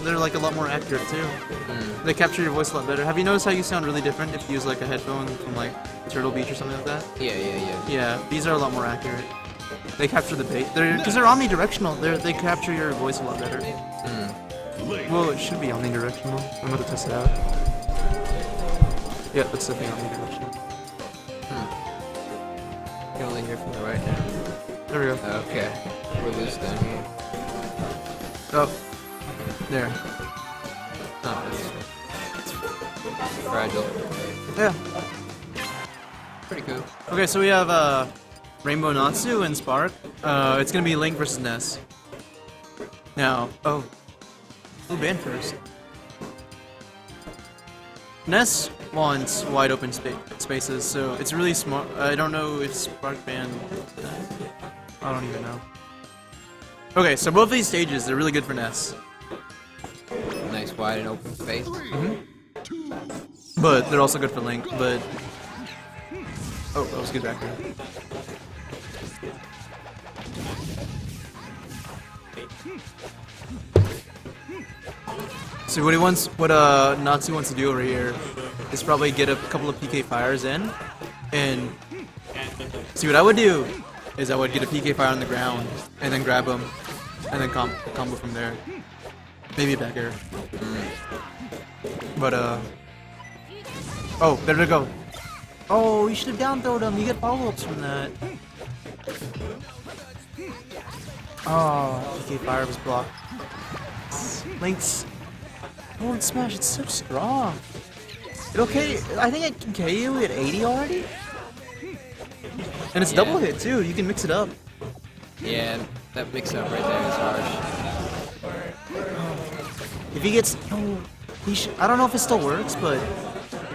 they're like a lot more accurate too. They capture your voice a lot better. Have you noticed how you sound really different if you use like a headphone from like Turtle Beach or something like that? Yeah. Yeah, these are a lot more accurate. They capture the bass. Because they're omnidirectional. They capture your voice a lot better. Well, it should be omnidirectional. I'm about to test it out. Yeah, it's definitely omnidirectional. You can only hear from the right now. There we go. Okay. We're loose down here. Oh. There. Oh, it's fragile. Yeah. Pretty cool. Okay, so we have Rainbow Natsu and Spark. It's gonna be Link versus Ness. Now, who banned first? Ness wants wide open spaces, so it's really smart. I don't know if Spark banned. I don't even know. Okay, so both these stages, they're really good for Ness. Nice wide and open space. But they're also good for Link, but... Oh, that was good back there. So what Natsu wants to do over here is probably get a couple of PK fires in, and see what I would do is I would get a PK fire on the ground and then grab him, and then combo from there. Maybe back air. But oh, there they go. Oh, you should have down throwed him. You get follow-ups from that. Oh, PK fire was blocked. Link's forward smash, it's so strong. Okay, I think it can KO at 80 already. And it's double hit too, you can mix it up. Yeah, that mix up right there is harsh. If he gets, I don't know if it still works, but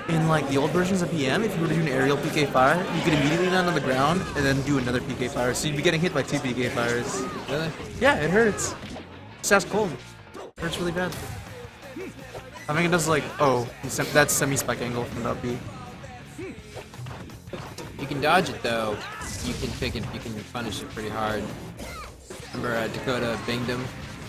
in like the old versions of PM, if you were to do an aerial PK fire, you could immediately land on the ground and then do another PK fire. So you'd be getting hit by 2 PK fires. Really? Yeah, it hurts. It sounds cold. It hurts really bad. I think it does like, that's semi-spike angle from the up B. You can dodge it though. You can punish it pretty hard. Remember Dakota binged him,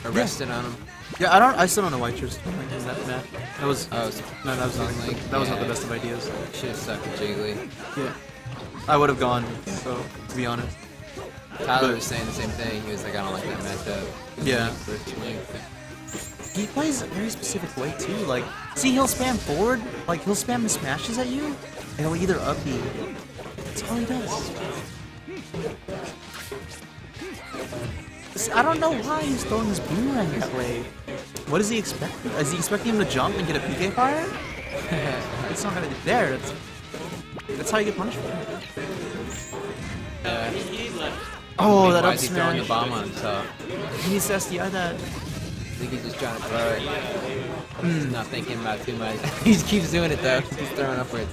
arrested on him. Yeah, I still don't know why I chose to win in that match. That was that was not the best of ideas. Should have stuck with Jiggly. Yeah, I would have gone. So to be honest, Tyler was saying the same thing. He was like, I don't like that matchup. Yeah. He plays a very specific way too. Like, see, he'll spam forward, like he'll spam the smashes at you, and he'll either up B. That's all he does. I don't know why he's throwing his boomerang that way. What is he expecting? Is he expecting him to jump and get a PK fire? It's not gonna be there. That's how you get punished for it. Oh, that up Why is he throwing the smash. bomb on himself? He needs to SDI that. I think he's just trying to throw it. He's not thinking about too much. He just keeps doing it though. He's throwing upwards.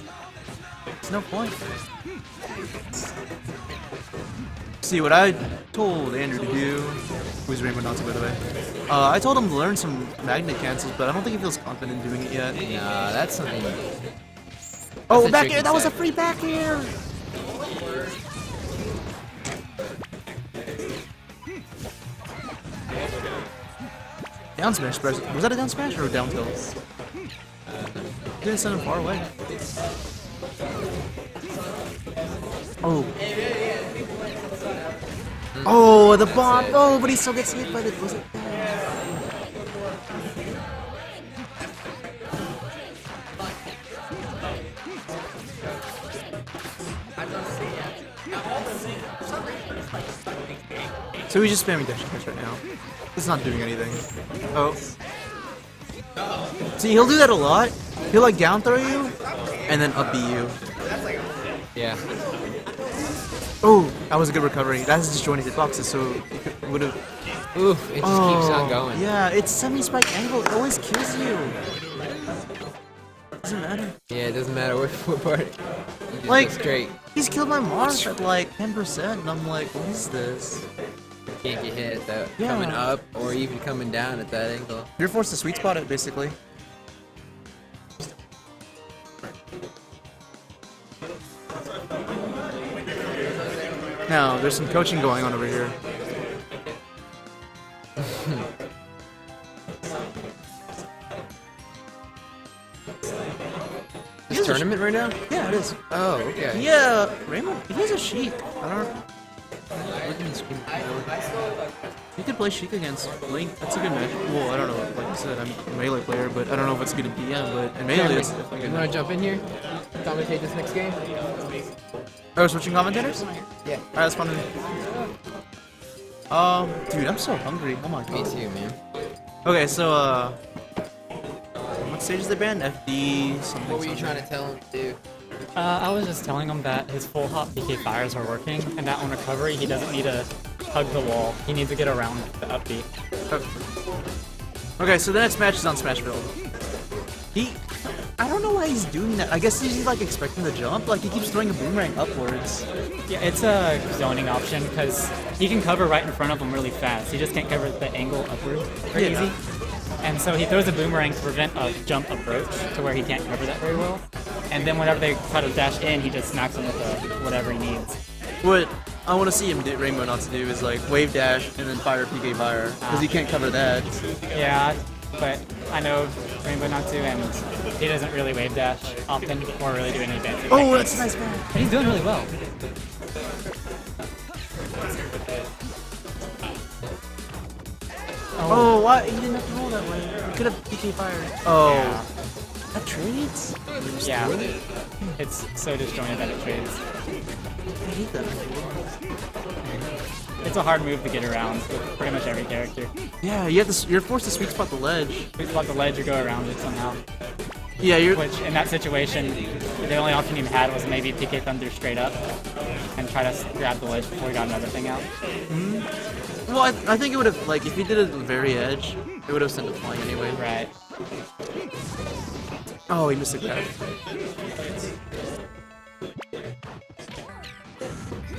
There's no point. See, what I told Andrew to do, who's Rainbow Natsu by the way, I told him to learn some magnet cancels, but I don't think he feels confident doing it yet. Nah, that's something. Oh, back air! That was a free back air! Down smash, was that a down smash or a down tilt? Didn't send him far away. Oh. Oh, the bomb! Oh, but he still gets hit by the. Was it? So he's just spamming dash attacks right now. It's not doing anything. Oh. See, he'll do that a lot. He'll like down throw you, and then up B you. Yeah. Oh, that was a good recovery. That has disjointed hitboxes, so it would have. Oof, it just keeps on going. Yeah, it's semi-spike angle. It always kills you. Doesn't matter. Yeah, it doesn't matter what part. You just Like, go straight. He's killed my Mars at like 10%, and I'm like, what is this? Can't get hit though. Yeah. Coming up or even coming down at that angle. You're forced to sweet spot it, basically. Now, there's some coaching going on over here. This tournament right now? Yeah, it is. Oh, okay. Yeah, Rainbow. He has a Sheik. I don't. Look at the screen. You could play Sheik against Link. That's a good match. Well, I don't know. Like I said, I'm a melee player, but I don't know if it's gonna be but in melee, it's definitely You good. want to jump in here? Commentate this next game? Oh, switching commentators? Yeah. Alright, that's fun. Dude, I'm so hungry. Oh my god. Me too, man. Okay, so what stage is the band? FD something. What were you something. trying to tell him to do? I was just telling him that his full hop PK fires are working, and that on recovery he doesn't need to hug the wall. He needs to get around the upbeat. Okay, so the next match is on Smashville. I don't know why he's doing that. I guess he's like expecting the jump. Like he keeps throwing a boomerang upwards. Yeah, it's a zoning option because he can cover right in front of him really fast. He just can't cover the angle upward very Yeah. easy. And so he throws a boomerang to prevent a jump approach to where he can't cover that very well. And then whenever they try to dash in, he just smacks him with whatever he needs. What I want to see him do, Rainbow not to do is like wave dash and then fire PK fire because he can't cover that. Yeah, but I know Rainbow Natsu, and he doesn't really wave dash often or really do any fancy Oh, techniques. that's a nice man. But he's doing really well. Oh, why? You didn't have to roll that way. You could have PK fired. Oh, Yeah. that trades? Yeah, it's so disjointed that it trades. I hate that. It's a hard move to get around with pretty much every character. Yeah, you have to. You're forced to sweet spot the ledge. Sweet spot the ledge or go around it somehow. Yeah, you're. Which, in that situation, the only option he had was maybe PK Thunder straight up and try to grab the ledge before he got another thing out. Well, I think it would have like if he did it at the very edge, it would have sent it flying anyway. Right. Oh, he missed the grab.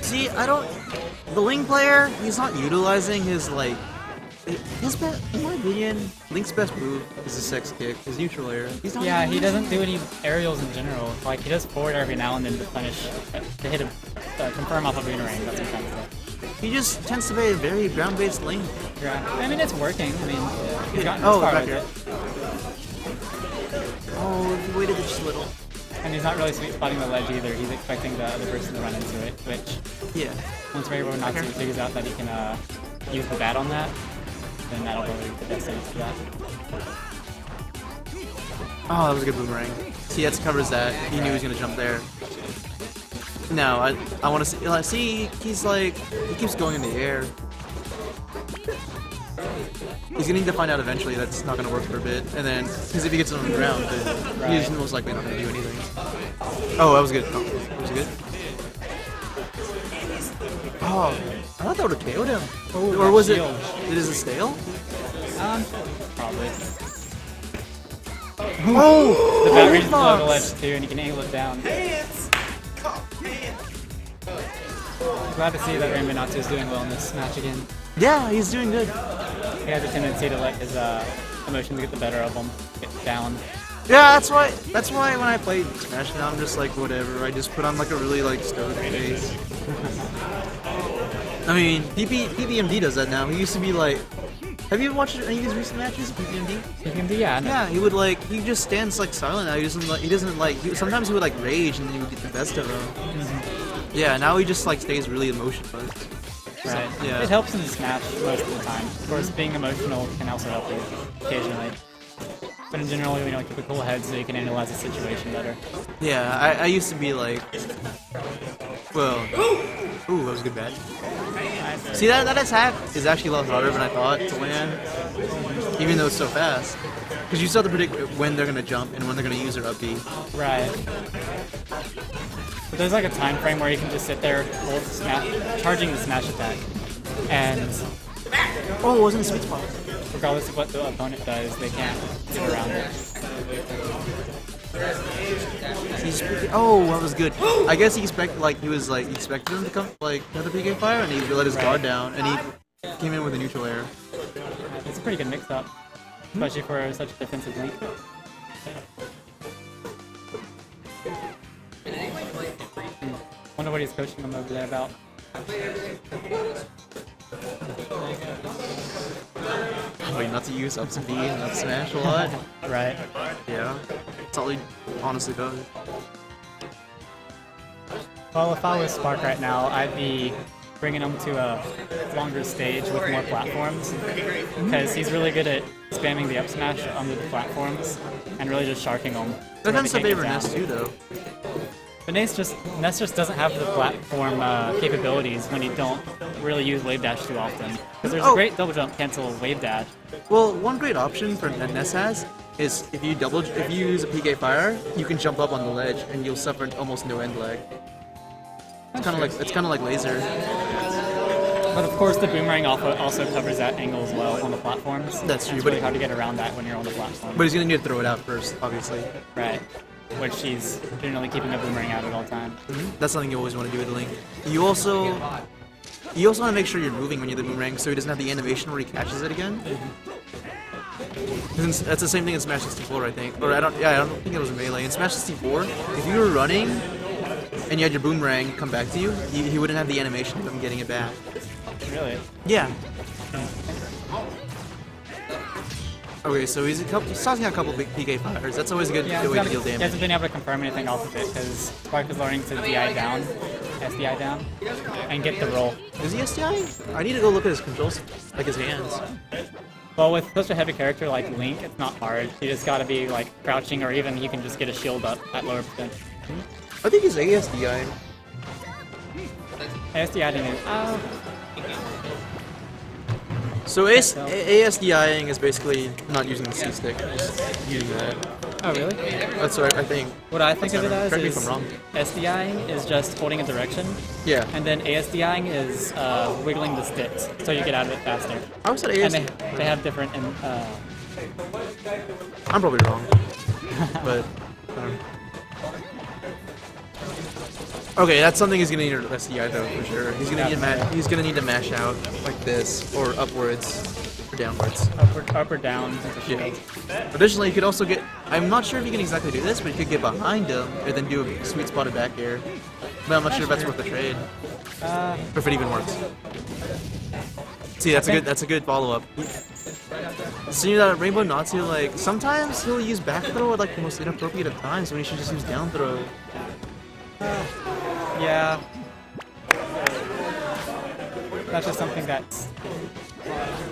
See, I don't. The Link player, he's not utilizing his like. His best, in my opinion, Link's best move is his sex kick, his neutral air. He's not Yeah, even he using doesn't do any aerials in general. Like, he does forward every now and then to punish, to hit a, confirm off a boomerang, that's what I'm trying to say. He just tends to be a very ground-based Link. Yeah. I mean, it's working. I mean, he's gotten Oh, this far back with here. it. Oh, he waited just a little. And he's not really sweet spotting the ledge either. He's expecting the other person to run into it, which, Yeah. once Rainbow Natsu figures out that he can use the bat on that, then that'll be the best answer to that. Oh, that was a good boomerang. See, Ets covers that. He knew he was gonna jump there. No, I want to see. Like, see, he's like he keeps going in the air. He's gonna need to find out eventually that's not gonna work for a bit, and then because if he gets it on the ground, then he's most likely not gonna do anything. Oh, that was good. Oh, was it good? Oh, I thought that would have KO'd him. Oh, Or was it? shield. It is a stale? Probably. Oh, The bat reaches below the Fox. ledge too, and you can angle it down. Glad to see that Rainbow Natsu is doing well in this match again. Yeah, he's doing good. He has a tendency to let his emotions get the better of him, get down. Yeah, that's why when I play Smash now, I'm just like whatever. I just put on like a really like stoic face. I mean, PBMD does that now. He used to be like, have you ever watched any of his recent matches? PBMD? PBMD, yeah, I know. Yeah, he would like he just stands like silent now. He doesn't like. Sometimes he would like rage and then he would get the best of him. Yeah, now he just like stays really emotionless. Right. Yeah. It helps in Smash most of the time. Of course, being emotional can also help you occasionally. But in general, you know, keep a cool head so you can analyze the situation better. Yeah, I used to be like, well, ooh, that was a good bat. See, that attack is actually a lot harder than I thought to land, even though it's so fast. Because you still have to predict when they're gonna jump and when they're gonna use their up B. Right. But there's like a time frame where you can just sit there, hold the smash, charging the smash attack, and Oh, it wasn't a sweet spot. regardless of what the opponent does, they can't get around it. Oh, that was good. I guess he expected him to come like another PK fire, and he let his guard down, and he came in with a neutral air. It's a pretty good mix-up, especially for such a defensive Link. Wonder what he's coaching him over there about. Wait, not to use up some B and not smash a lot. Right. Yeah. That's all he honestly does. Well, if I was Spark right now, I'd be bringing him to a longer stage with more platforms, because he's really good at spamming the up smash under the platforms and really just sharking them. That tends to favor Ness too, though. But Ness just doesn't have the platform capabilities when you don't really use wave dash too often. Because there's a great double jump cancel wave dash. Well, one great option for that Ness has is if you use a PK Fire, you can jump up on the ledge and you'll suffer almost no end lag. It's kind of like laser. But of course, the boomerang also covers that angle as well on the platforms. That's true. It's really hard to get around that when you're on the platform. But he's gonna need to throw it out first, obviously. Right. Which he's generally keeping a boomerang out at all times. That's something you always want to do with Link. You also want to make sure you're moving when you're the boomerang, so he doesn't have the animation where he catches it again. That's the same thing in Smash 64, I think. Or I don't think it was in Melee. In Smash 64, if you were running and you had your boomerang come back to you, he wouldn't have the animation of him getting it back. Really? Yeah. Okay, so he's tossing out a couple big PK fires. That's always a good way to deal damage. He hasn't been able to confirm anything off of it because Spark is learning to DI down, SDI down, and get the roll. Is he SDI? I need to go look at his controls, like his hands. Well, with such a heavy character like Link, it's not hard. You just gotta be like crouching, or even you can just get a shield up at lower percent. I think he's ASDI. ASDIing is So ASDIing is basically not using the C stick, just using that. oh really? That's what I think. What I think of it as Correct me if is I'm wrong. SDIing is just holding a direction, Yeah. and then ASDIing is wiggling the sticks so you get out of it faster. I always said And ASDI. they have different. I'm probably wrong, but. Okay, that's something he's gonna need to SDI though for sure. He's gonna need to mash out like this, or upwards, or downwards. Up or down. Yeah. Additionally, you could also get. I'm not sure if you can exactly do this, but you could get behind him and then do a sweet spotted back air. But I'm not sure if that's worth the trade, or if it even works. See, that's a good follow up. See that Rainbow Natsu, like sometimes he'll use back throw at like the most inappropriate of times when he should just use down throw. Yeah. That's just something that's.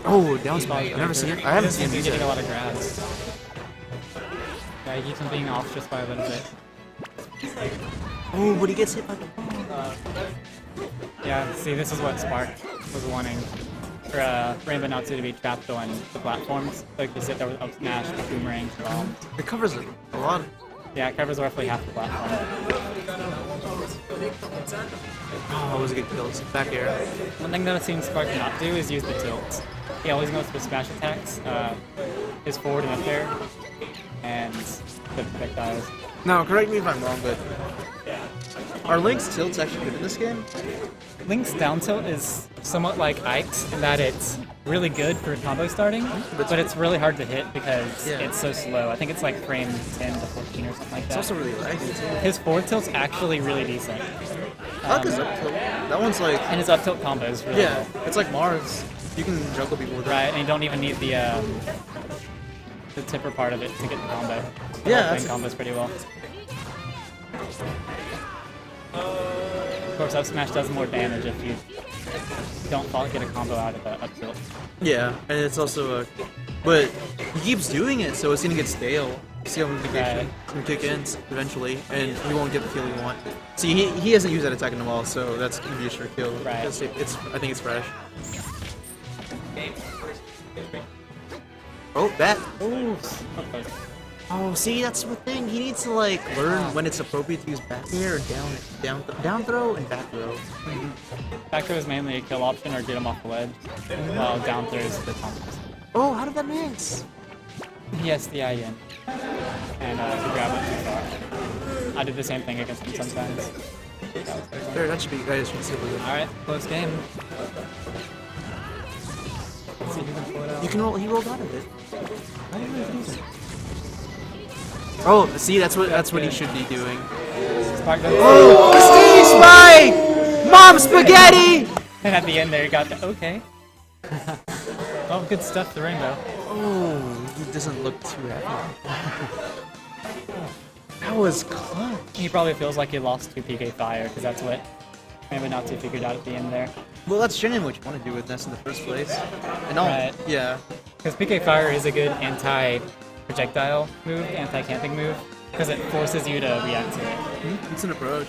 Oh, down spot. I've never seen it. I haven't seen him use getting it. a lot of grabs. Yeah, he keeps him being off just by a little bit. Oh, but he gets hit by the Yeah, see, this is what Spark was wanting. For Rainbow Natsu to be trapped on the platforms. So he could sit there with up smash, boomerang, bomb. It covers a lot. Yeah, it covers roughly half the platform. Oh, it was a good kill. It's back air. One thing that I've seen Spark not do is use the tilts. He always goes for smash attacks, his forward and up there, and the projectiles. Now, correct me if I'm wrong, but are Link's tilts actually good in this game? Link's down tilt is somewhat like Ike's in that it's really good for combo starting, but it's really hard to hit because it's so slow. I think it's like frame 10 to 14 or something like that. It's also really laggy too. His forward tilt's actually really decent. I like his up tilt. That one's like And his up tilt combos really well. it's like Mars. You can juggle people with Right, and you don't even need the tipper part of it to get the combo. Yeah, Playing combos pretty well. Of course, up smash does more damage if you don't get a combo out of the up tilt. Yeah, and it's also but he keeps doing it, so it's gonna get stale. See how many can kick in eventually, and he won't get the kill he wants. See, he hasn't used that attack in a while, so that's gonna be a sure kill. Right. I think it's fresh. Oh, that. Ooh, okay. Oh, see, that's the thing. He needs to like learn when it's appropriate to use back air, or down throw, and back throw. Back throw is mainly a kill option or get him off the ledge, while down throw is the combos. Oh, how did that miss? Yes, the I in. And to grab it too far. I did the same thing against him sometimes. There, that should be super good. Alright, close game. Let's see if he can pull it out. You can roll. He rolled out of it. I didn't know he could use it. Oh, see, that's what he should be doing. Oh, Steve Spike! Mom spaghetti! And at the end there, you got the okay. Oh, good stuff, the rainbow. Oh, he doesn't look too happy. That was clutch. He probably feels like he lost to PK Fire because that's what maybe Natsu figured out at the end there. Well, that's genuinely what you want to do with Ness in the first place. And all, Right. yeah. Because PK Fire is a good anti-projectile move, anti-camping move, because it forces you to react to it. It's an approach.